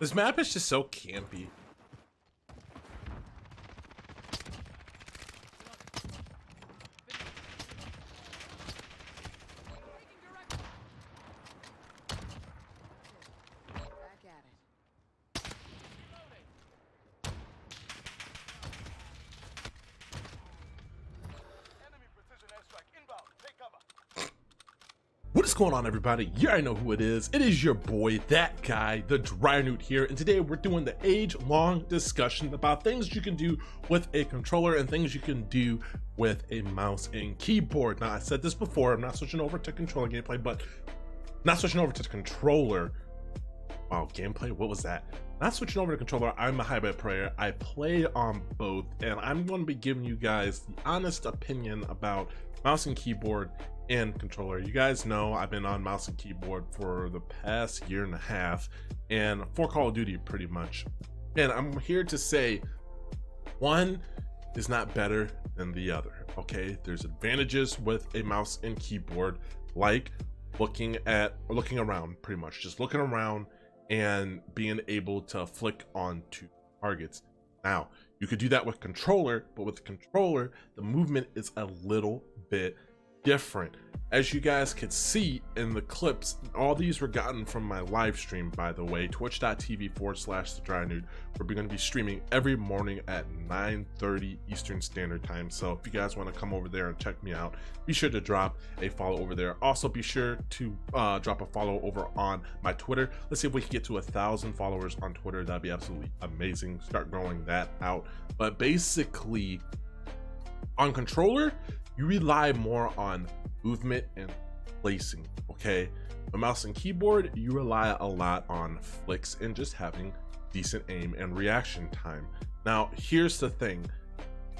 This map is just so campy. What is going on, everybody? Yeah, I know who it is. It is your boy, that guy, the Drynute here, and today we're doing the age-long discussion about things you can do with a controller and things you can do with a mouse and keyboard. Now, I said this before, I'm not switching over to controller gameplay, but not switching over to the controller. Wow, gameplay, what was that? Not switching over to controller. I'm a hybrid player. I play on both, and I'm going to be giving you guys the honest opinion about mouse and keyboard and controller. You guys know I've been on mouse and keyboard for the past year and a half, and for Call of Duty pretty much. And I'm here to say one is not better than the other. Okay, there's advantages with a mouse and keyboard, like looking around, pretty much just looking around and being able to flick onto targets. Now, you could do that with controller, but with controller, the movement is a little bit different. As you guys could see in the clips, all these were gotten from my live stream, by the way, twitch.tv/thedrynute. We're going to be streaming every morning at 9:30 Eastern Standard Time. So if you guys want to come over there and check me out, be sure to drop a follow over there. Also, be sure to drop a follow over on my Twitter. Let's see if we can get to 1,000 followers on Twitter. That'd be absolutely amazing. Start growing that out. But basically, on controller, you rely more on movement and placing. Okay, a mouse and keyboard, you rely a lot on flicks and just having decent aim and reaction time. Now, here's the thing.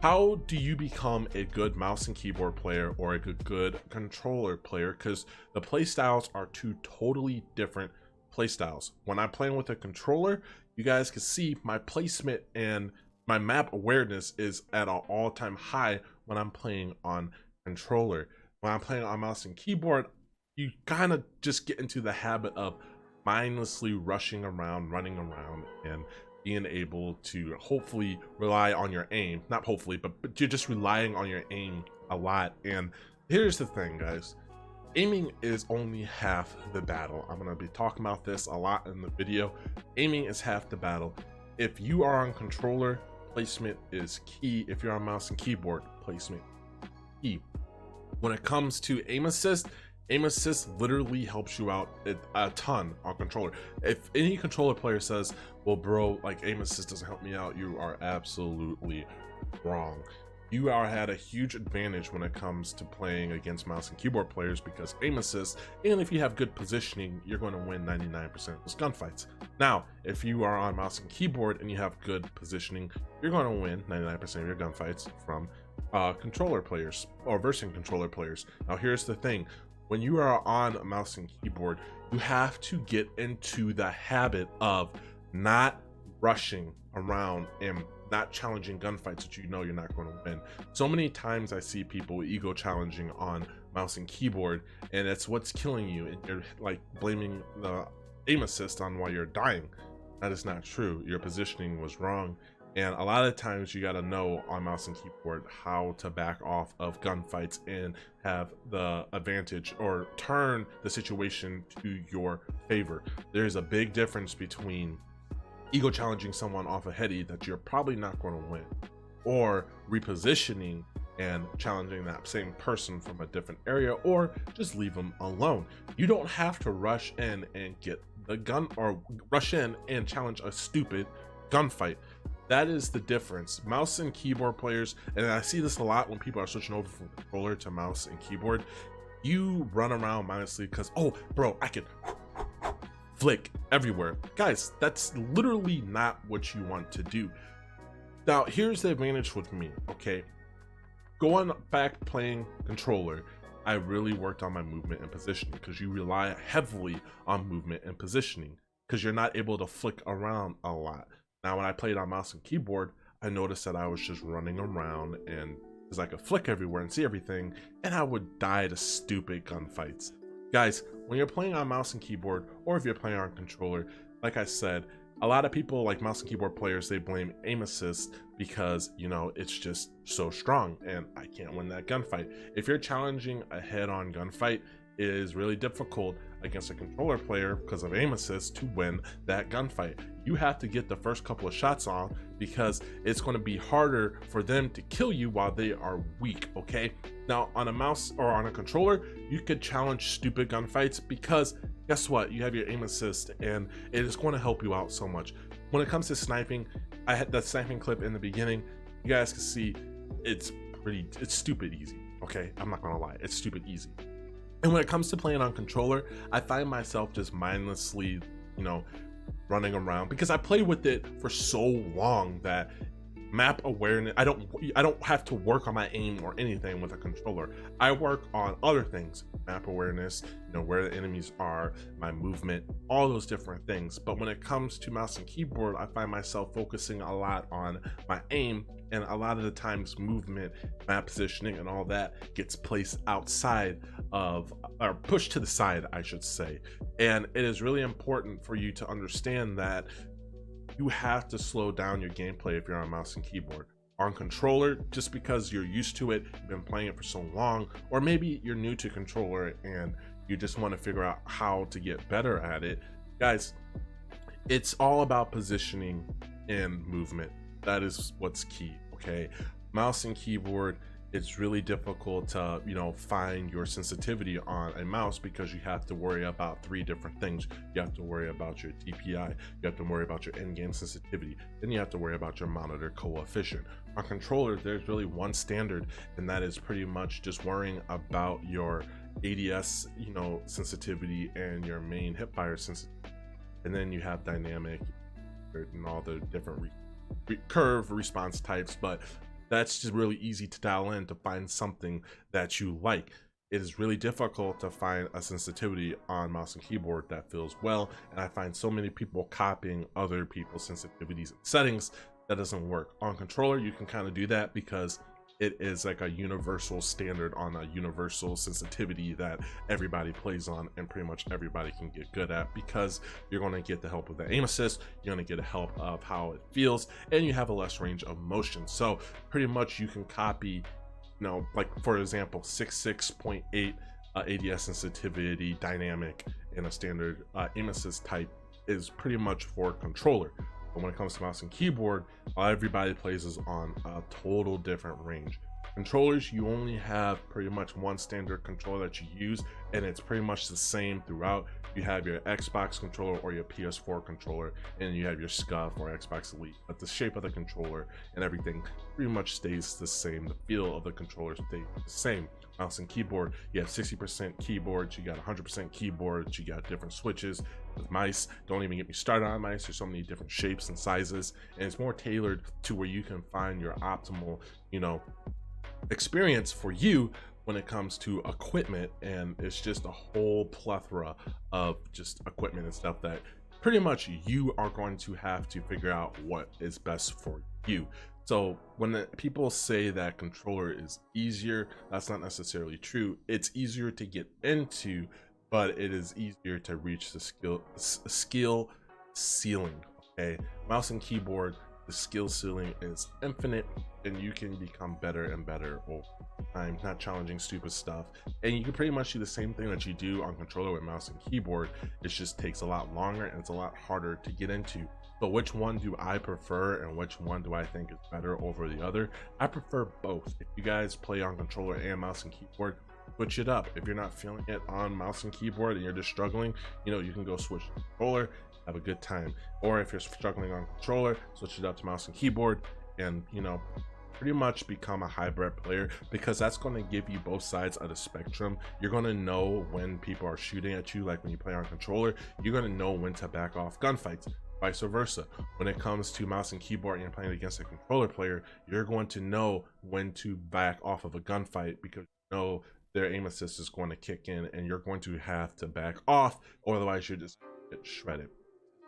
How do you become a good mouse and keyboard player or a good controller player? Because the play styles are two totally different play styles. When I'm playing with a controller, you guys can see my placement and my map awareness is at an all-time high when I'm playing on controller. When I'm playing on mouse and keyboard, you kind of just get into the habit of mindlessly rushing around, running around, and being able to hopefully rely on your aim. Not hopefully, but you're just relying on your aim a lot. And here's the thing, guys. Aiming is only half the battle. I'm going to be talking about this a lot in the video. Aiming is half the battle. If you are on controller, placement is key. If you're on mouse and keyboard, placement key. When it comes to aim assist literally helps you out a ton on controller. If any controller player says, well bro, like aim assist doesn't help me out, you are absolutely wrong. You are had a huge advantage when it comes to playing against mouse and keyboard players, because aim assist, and if you have good positioning, you're going to win 99% of those gunfights. Now, if you are on mouse and keyboard and you have good positioning, you're going to win 99% of your gunfights from controller players or versing controller players. Now, here's the thing. When you are on mouse and keyboard, you have to get into the habit of not rushing around and not challenging gunfights that you know you're not going to win. So many times I see people ego challenging on mouse and keyboard, and it's what's killing you, and you're like blaming the aim assist on why you're dying. That is not true. Your positioning was wrong, and a lot of times you got to know on mouse and keyboard how to back off of gunfights and have the advantage or turn the situation to your favor. There's a big difference between ego challenging someone off a heady that you're probably not going to win, or repositioning and challenging that same person from a different area, or just leave them alone. You don't have to rush in and get the gun, or rush in and challenge a stupid gunfight. That is the difference. Mouse and keyboard players, and I see this a lot when people are switching over from controller to mouse and keyboard, you run around mindlessly because, oh bro, I can flick everywhere. Guys, that's literally not what you want to do. Now, here's the advantage with me, okay? Going back playing controller, I really worked on my movement and positioning, because you rely heavily on movement and positioning because you're not able to flick around a lot. Now, when I played on mouse and keyboard, I noticed that I was just running around, and because I could flick everywhere and see everything, and I would die to stupid gunfights. Guys, when you're playing on mouse and keyboard, or if you're playing on controller, like I said, A lot of people, like mouse and keyboard players, they blame aim assist because, you know, it's just so strong and I can't win that gunfight. If you're challenging a head-on gunfight, it is really difficult against a controller player because of aim assist to win that gunfight. You have to get the first couple of shots on because it's going to be harder for them to kill you while they are weak, okay? Now, on a mouse or on a controller, you could challenge stupid gunfights because guess what? You have your aim assist and it is going to help you out so much. When it comes to sniping, I had that sniping clip in the beginning. You guys can see it's stupid easy, okay? I'm not gonna lie, it's stupid easy. And when it comes to playing on controller, I find myself just mindlessly, you know, running around because I play with it for so long that map awareness, I don't have to work on my aim or anything with a controller. I work on other things, map awareness, you know, where the enemies are, my movement, all those different things. But when it comes to mouse and keyboard, I find myself focusing a lot on my aim, and a lot of the times movement, map positioning, and all that gets placed outside of, or pushed to the side, I should say. And it is really important for you to understand that you have to slow down your gameplay if you're on mouse and keyboard. On controller, just because you're used to it, you've been playing it for so long, or maybe you're new to controller and you just want to figure out how to get better at it. Guys, it's all about positioning and movement. That is what's key, okay? Mouse and keyboard, it's really difficult to, you know, find your sensitivity on a mouse because you have to worry about 3 different things. You have to worry about your DPI, you have to worry about your in-game sensitivity, then you have to worry about your monitor coefficient. On controller, there's really one standard, and that is pretty much just worrying about your ADS, you know, sensitivity and your main hipfire sensitivity. And then you have dynamic and all the different curve response types, but that's just really easy to dial in to find something that you like. It is really difficult to find a sensitivity on mouse and keyboard that feels well, and I find so many people copying other people's sensitivities and settings. That doesn't work. On controller, you can kind of do that because it is like a universal standard on a universal sensitivity that everybody plays on and pretty much everybody can get good at, because you're going to get the help of the aim assist, you're going to get a help of how it feels, and you have a less range of motion. So pretty much you can copy, you know, like for example 66.8 ADS sensitivity dynamic in a standard aim assist type is pretty much for controller. But when it comes to mouse and keyboard, everybody plays is on a total different range. Controllers, you only have pretty much one standard controller that you use, and it's pretty much the same throughout. You have your Xbox controller or your PS4 controller, and you have your SCUF or Xbox Elite, but the shape of the controller and everything pretty much stays the same. The feel of the controller stays the same. Mouse and keyboard, you have 60% keyboards, you got 100% keyboards, you got different switches. With mice, don't even get me started on mice. There's so many different shapes and sizes, and it's more tailored to where you can find your optimal, you know, experience for you when it comes to equipment. And it's just a whole plethora of just equipment and stuff that pretty much you are going to have to figure out what is best for you. So when people say that controller is easier, that's not necessarily true. It's easier to get into, but it is easier to reach the skill ceiling. Okay, mouse and keyboard, the skill ceiling is infinite, and you can become better and better over time, not challenging stupid stuff. And you can pretty much do the same thing that you do on controller with mouse and keyboard. It just takes a lot longer and it's a lot harder to get into. But which one do I prefer and which one do I think is better over the other? I prefer both. If you guys play on controller and mouse and keyboard, switch it up. If you're not feeling it on mouse and keyboard and you're just struggling, you know, you can go switch to controller, have a good time. Or if you're struggling on controller, switch it up to mouse and keyboard, and, you know, pretty much become a hybrid player, because that's going to give you both sides of the spectrum. You're going to know when people are shooting at you, like when you play on controller, you're going to know when to back off gunfights. Vice versa, when it comes to mouse and keyboard and you're playing against a controller player, you're going to know when to back off of a gunfight, because you know their aim assist is going to kick in and you're going to have to back off, or otherwise you're just get shredded.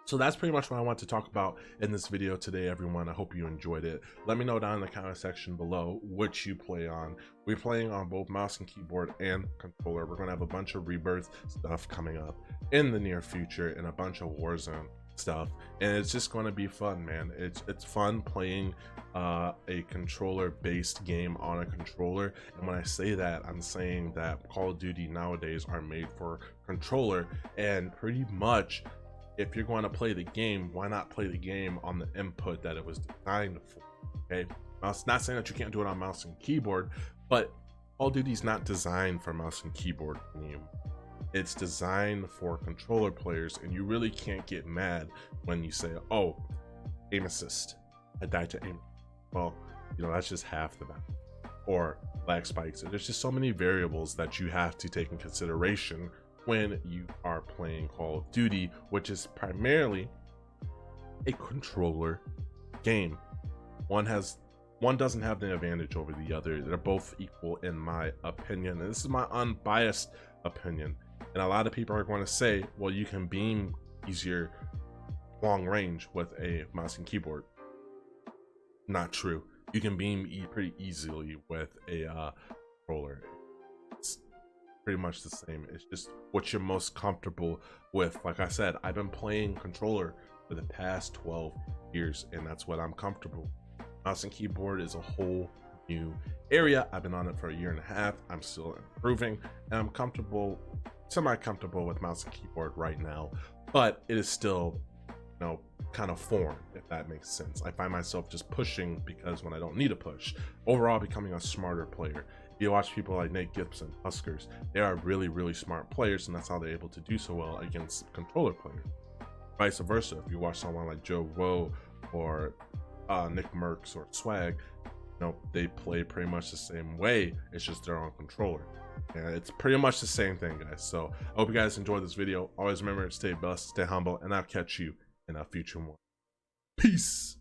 So that's pretty much what I want to talk about in this video today, everyone. I hope you enjoyed it. Let me know down in the comment section below which you play on. We're playing on both mouse and keyboard and controller. We're going to have a bunch of Rebirth stuff coming up in the near future and a bunch of Warzone. stuff, and it's just going to be fun, man. It's fun playing a controller based game on a controller. And when I say that, I'm saying that Call of Duty nowadays are made for controller, and pretty much if you're going to play the game, why not play the game on the input that it was designed for? Okay, now it's not saying that you can't do it on mouse and keyboard, but Call of Duty's not designed for mouse and keyboard anymore. It's designed for controller players, and you really can't get mad when you say, oh, aim assist, I died to aim. Well, you know, that's just half the battle. Or lag spikes. There's just so many variables that you have to take in consideration when you are playing Call of Duty, which is primarily a controller game. One doesn't have the advantage over the other. They're both equal in my opinion, and this is my unbiased opinion. And a lot of people are going to say, well, you can beam easier long range with a mouse and keyboard. Not true. You can beam pretty easily with a controller. It's pretty much the same. It's just what you're most comfortable with. Like I said, I've been playing controller for the past 12 years, and that's what I'm comfortable. Mouse and keyboard is a whole new area. I've been on it for a year and a half. I'm still improving, and I'm comfortable, semi-comfortable with mouse and keyboard right now, but it is still, you know, kind of foreign, if that makes sense. I find myself just pushing because when I don't need to push. Overall, becoming a smarter player. You watch people like Nate Gibson, Huskers, they are really, really smart players, and that's how they're able to do so well against controller players. Vice versa, if you watch someone like Joe Rowe or Nick Merckx or Swag, you know, they play pretty much the same way. It's just they're on controller. And it's pretty much the same thing, guys. So I hope you guys enjoyed this video. Always remember, stay blessed, stay humble, and I'll catch you in a future one. Peace.